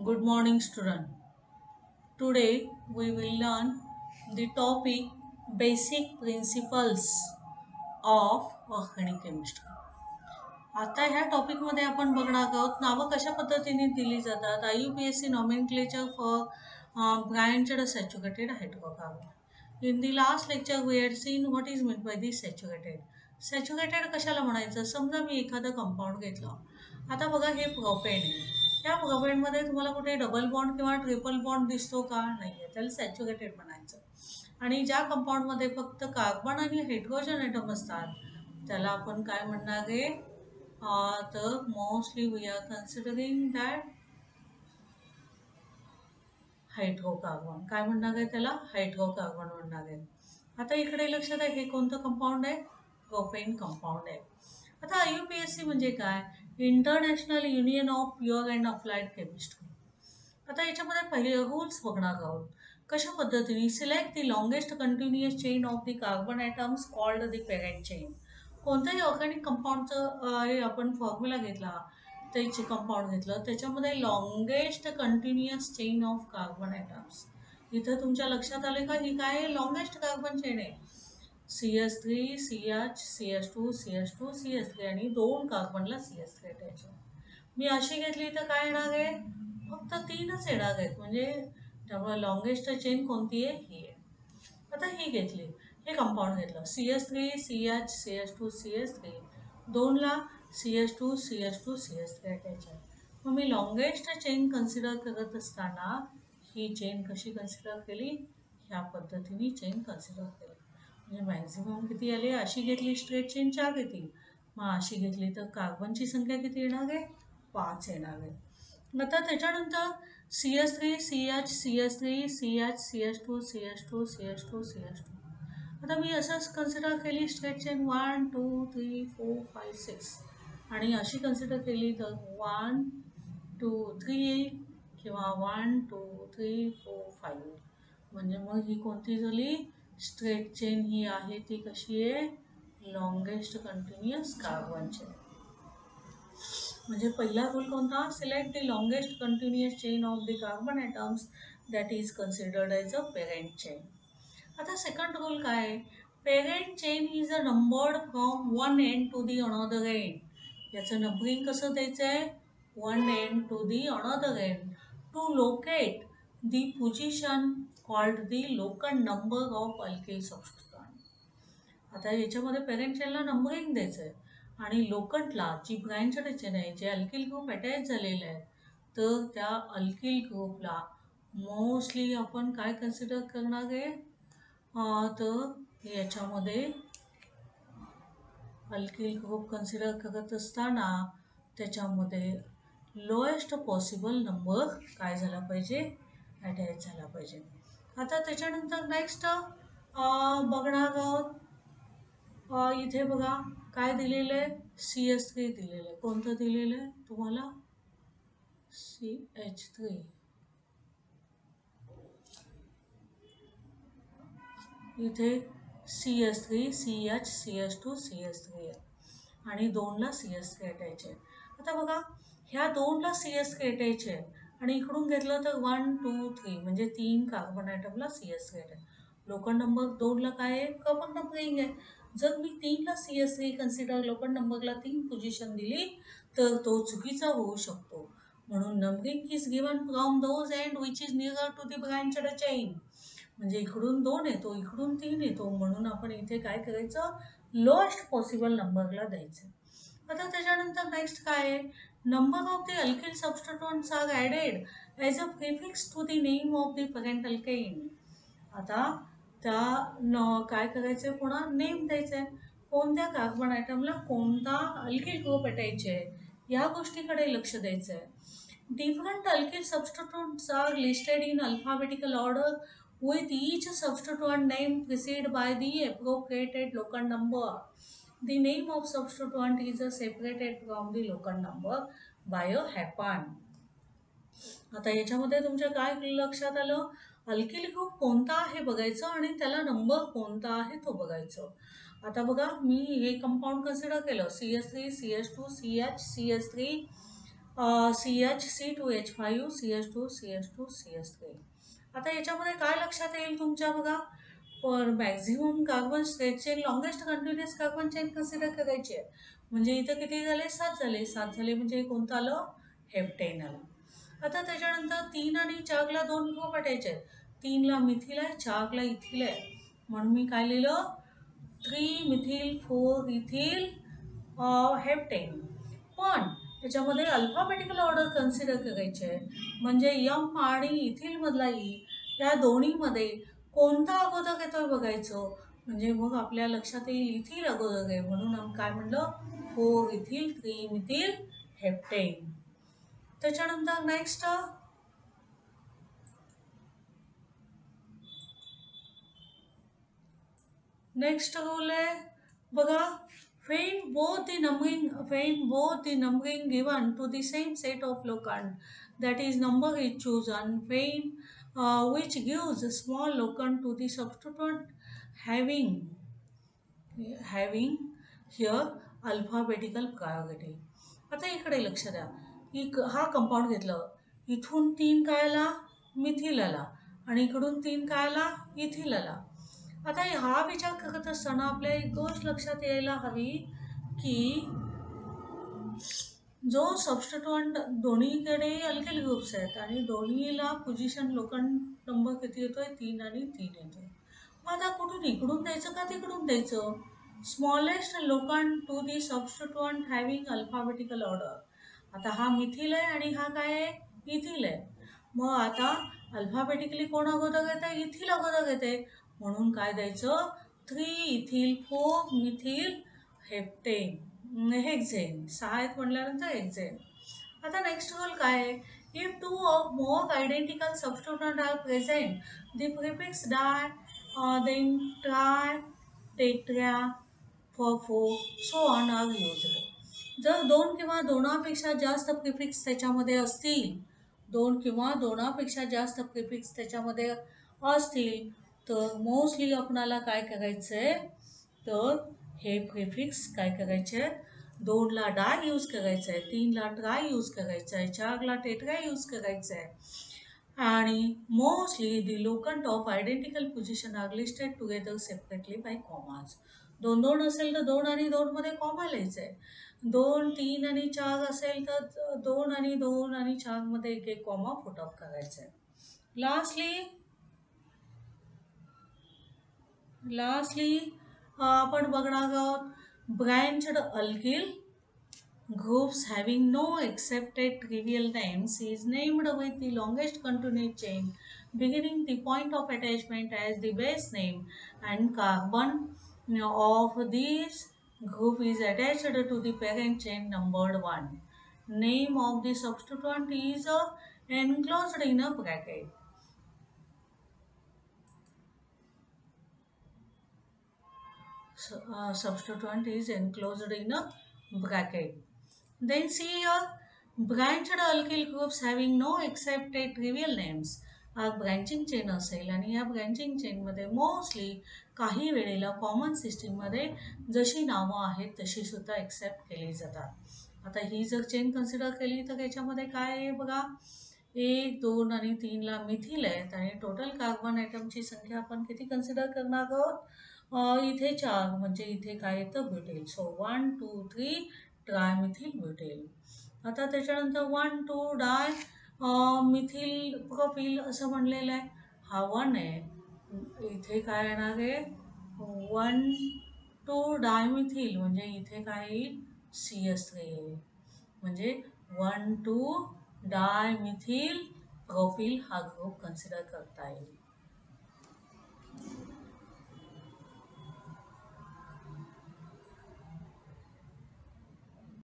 Good morning, student. Today we will learn the topic Basic Principles of Organic Chemistry. आता ह्या टॉपिकमध्ये आपण बघणार आहोत नावं कशा पद्धतीने दिली जातात. IUPAC nomenclature for branched saturated hydrocarbon. In the last lecture we had seen what is meant by the saturated. Saturated कशाला म्हणायचं. समजा मी एखादं कंपाऊंड घेतलं. आता बघा हे प्रोपेन आहे. या प्रोपेनमध्ये तुम्हाला कुठे डबल बॉन्ड किंवा ट्रिपल बॉन्ड दिसतो का. नाही आहे. त्याला सॅच्युरेटेड म्हणायचं. आणि ज्या कंपाऊंडमध्ये फक्त कार्बन आणि हायड्रोजन ॲटम असतात त्याला आपण काय म्हणणार आहे. तर mostly we are considering that hydrocarbon. काय म्हणणार आहे त्याला. हायड्रोकार्बन म्हणणार आहे. आता इकडे लक्षात आहे हे कोणतं कंपाऊंड आहे. प्रोपेन कंपाऊंड आहे. आता IUPAC म्हणजे काय. International union of pure and applied chemistry. आता याच्यामध्ये पहिले रूल्स बघणार आहोत. कशा पद्धतीने select the longest continuous chain of the carbon atoms called the parent chain. कोणत्याही ऑर्गॅनिक कंपाऊंडचं हे आपण फॉर्म्युला घेतला त्याचे कंपाऊंड घेतलं त्याच्यामध्ये longest continuous chain of carbon atoms. इथं तुमच्या लक्षात आले का ही काय लॉंगेस्ट कार्बन चेन आहे. CH3 CH CH2 CH2 CH3 आणि 2 कार्बनला CH3 अटॅच. मी अशी घेतली तर काय येणार आहे. फक्त 3च येणार आहेत. म्हणजे त्यामुळे लॉंगेस्ट चेन कोणती आहे ही आहे. आता ही घेतली हे कंपाऊंड घेतलं CH3 CH CH2 CH3 2ला CH2 CH2 CH3 attach आहे. मग मी लॉंगेस्ट चेन कन्सिडर करत असताना ही चेन कशी कन्सिडर केली. ह्या पद्धतीने चेन कन्सिडर केली. म्हणजे मॅक्झिमम किती आले. अशी घेतली स्ट्रेट चेन 4 येतील. मग अशी घेतली तर कार्बनची संख्या किती येणार आहे. 5 येणार आहे. आता त्याच्यानंतर CH3 CH CH3 CH CH2 CH2 CH2 CH2. आता मी असंच कन्सिडर केली स्ट्रेट चेन 1 2 3 4 5 6 आणि अशी कन्सिडर केली तर 1 2 3 किंवा 1 2 3 4 5. म्हणजे मग ही कोणती झाली. स्ट्रेट चेन ही आहे ती कशी आहे. Longest continuous carbon chain. म्हणजे पहिला रूल कोणता. Select the longest continuous chain of the carbon atoms that is considered as a parent chain. आता सेकंड रूल काय आहे. Parent chain is a numbered from one end to the another end. याचं numbering कसं द्यायचं आहे. One end to the another end to locate the position called the local number of alkyl substituent. आता याच्यामध्ये parent चेनला numbering द्यायचं आहे आणि लोकटला जी branched chain आहे जे अल्किल ग्रुप अटॅच झालेले आहे तर त्या अल्किल ग्रुपला मोस्टली आपण काय कन्सिडर करणार आहे. तर याच्यामध्ये अल्किल ग्रुप कन्सिडर करत असताना त्याच्यामध्ये लोएस्ट पॉसिबल नंबर काय झाला पाहिजे. अटॅच झाला पाहिजे. आता त्याच्यानंतर नेक्स्ट बघणार आहोत. इथे बघा काय दिलेलं आहे. CH3 दिलेलं आहे. कोणतं दिलेलं आहे तुम्हाला. CH3. इथे CH3 CH CH2 CH3 आहे आणि 2ला CH3 अटॅच आहे. आता बघा ह्या 2ला CH3 अटॅच आहे आणि इकडून घेतलं तर 1 2 3 म्हणजे 3 कार्बन ॲटमला CH3 अटॅच. लोकल नंबर 2ला काय आहे. कॉमन नंबरिंग आहे. जर मी 3ला CH3 कन्सिडर लोकल नंबरला 3 पोझिशन दिली तर तो चुकीचा होऊ शकतो. म्हणून numbering is given from those end which is near to the branched chain. म्हणजे इकडून 2 येतो इकडून 3 येतो म्हणून आपण इथे काय करायचं. लोएस्ट पॉसिबल नंबरला द्यायचं. आता त्याच्यानंतर नेक्स्ट काय आहे. Number of the alkyl substituents are added as a prefix to the name of the parent alkane. आता त्या काय करायचं आहे. पुन्हा नेम द्यायचं आहे. कोणत्या कार्बन ॲटमला कोणता अल्किल ग्रुप अटॅच आहे या गोष्टीकडे लक्ष द्यायचं आहे. Different alkyl substituents are listed in alphabetical order with each substituent name preceded by the appropriate local number. The name of substituent is separated from the local number by a happen. आता याच्यामध्ये तुमच्या काय लक्षात आलं. Alkyl group कोणता आहे बघायचं आणि त्याला नंबर कोणता आहे तो बघायचं. आता बघा मी हे कंपाऊंड कन्सिडर केलं CH3 CH2 CH CH3 CH2H5 CH2 CH2 CH3. आता याच्यामध्ये काय लक्षात येईल तुमच्या बघा, for maximum carbon straight chain longest continuous carbon chain consider करायची आहे. म्हणजे इथं किती झाले, 7 झाले. 7 झाले म्हणजे कोणतं आलं, हेप्टेन आलं. आता त्याच्यानंतर 3 आणि 4ला 2 ग्रुप वाटायचे आहेत. 3ला मिथिल आहे, 4ला इथिल आहे. म्हणून मी काय लिहिलं, 3 मिथिल 4 इथिल हेप्टेन. पण त्याच्यामध्ये अल्फाबेटिकल ऑर्डर कन्सिडर करायचे आहे. म्हणजे यम आणि इथिल मधला ई या दोन्हीमध्ये कोणता अगोदर येतोय बघायचं. म्हणजे मग आपल्या लक्षात येईल इथिल अगोदर आहे, म्हणून आम्ही काय म्हणलं, 4 इथिल 3 मिथिल हेप्टेन. त्याच्यानंतर नेक्स्ट रूल आहे बघा, find both the numbering given to the same set of locant, that is number is chosen, which gives a small locant to the substituent having here alphabetical priority. आता इकडे लक्ष द्या, हा compound घेतलं, इथून 3 काय आला, मिथिल आला, आणि इकडून 3 काय आला, इथिल आला. आता हा विचार करत असताना आपल्या एक गोष्ट लक्षात यायला हवी की जो सबस्टिट्यूएंट दोन्हीकडे अल्किल ग्रुप्स आहेत आणि दोन्हीला पोझिशन लोकंट नंबर किती येतोय, 3 आणि 3 येतोय. मग आता कुठून इकडून द्यायचं का तिकडून द्यायचं. Smallest locant to the substituent having alphabetical order. आता हा मिथिल आहे आणि हा काय आहे, इथिल आहे. मग आता अल्फाबेटिकली कोण अगोदर येते, इथिल अगोदर येते. म्हणून काय द्यायचं, 3 इथिल 4 मिथिल हेप्टेन हेक्झेन. 6 आहेत म्हटल्यानंतर हेक्झेन. आता नेक्स्ट रूल काय आहे, if 2 or more identical substituent are present, the prefix di, then tri, tetra, furfo, so on are used. जर 2 किंवा दोनापेक्षा जास्त प्रिफिक्स त्याच्यामध्ये असतील, 2 किंवा दोनापेक्षा जास्त प्रिफिक्स त्याच्यामध्ये असतील, तर मोस्टली आपणाला काय करायचं आहे, तर हे प्रिफिक्स काय करायचे, 2ला डाय यूज करायचं आहे, 3ला ट्राय यूज करायचं आहे, 4ला टेट्रा यूज करायचं आहे. आणि mostly the locant of identical position are listed together separately by commas. 2 असेल तर 2 आणि 2 मध्ये कॉमा लिहायचं आहे. 2, 3 आणि 4 असेल तर 2 आणि 2 आणि 4 मध्ये एक एक कॉमा पुट अप करायचा आहे. लास्टली आपण बघणार आहोत, ब्रँच्ड alkyl groups having no accepted trivial names is named with the longest continuous chain beginning the point of attachment as the base name, and carbon of this group is attached to the parent chain numbered 1. Name of the substituent is enclosed in a bracket. Substituent is enclosed in a bracket. Then see here, branched alkyl groups having no accepted trivial names are branching chain असेल, आणि या branching चेनमध्ये mostly काही वेळेला common सिस्टीममध्ये जशी नावं आहेत तशी सुद्धा एक्सेप्ट केली जातात. आता ही जर चेन कन्सिडर केली तर याच्यामध्ये काय आहे बघा, 1, 2 आणि 3ला मिथिल आहेत आणि टोटल कार्बन ॲटमची संख्या आपण किती कन्सिडर करणार आहोत, इथे 4, म्हणजे इथे काय येतं, ब्युटेल. सो 1, 2, 3 ट्रायमिथिल ब्युटेल. आता त्याच्यानंतर 1, 2 डाय मिथिल प्रोपिल असं म्हणलेलं आहे, हा 1 आहे. इथे काय येणार आहे, 1, 2 डायमिथिल, म्हणजे इथे काय येईल, CH3 येईल. म्हणजे 1, 2 डायमिथिल प्रोपिल हा ग्रुप कन्सिडर करता येईल.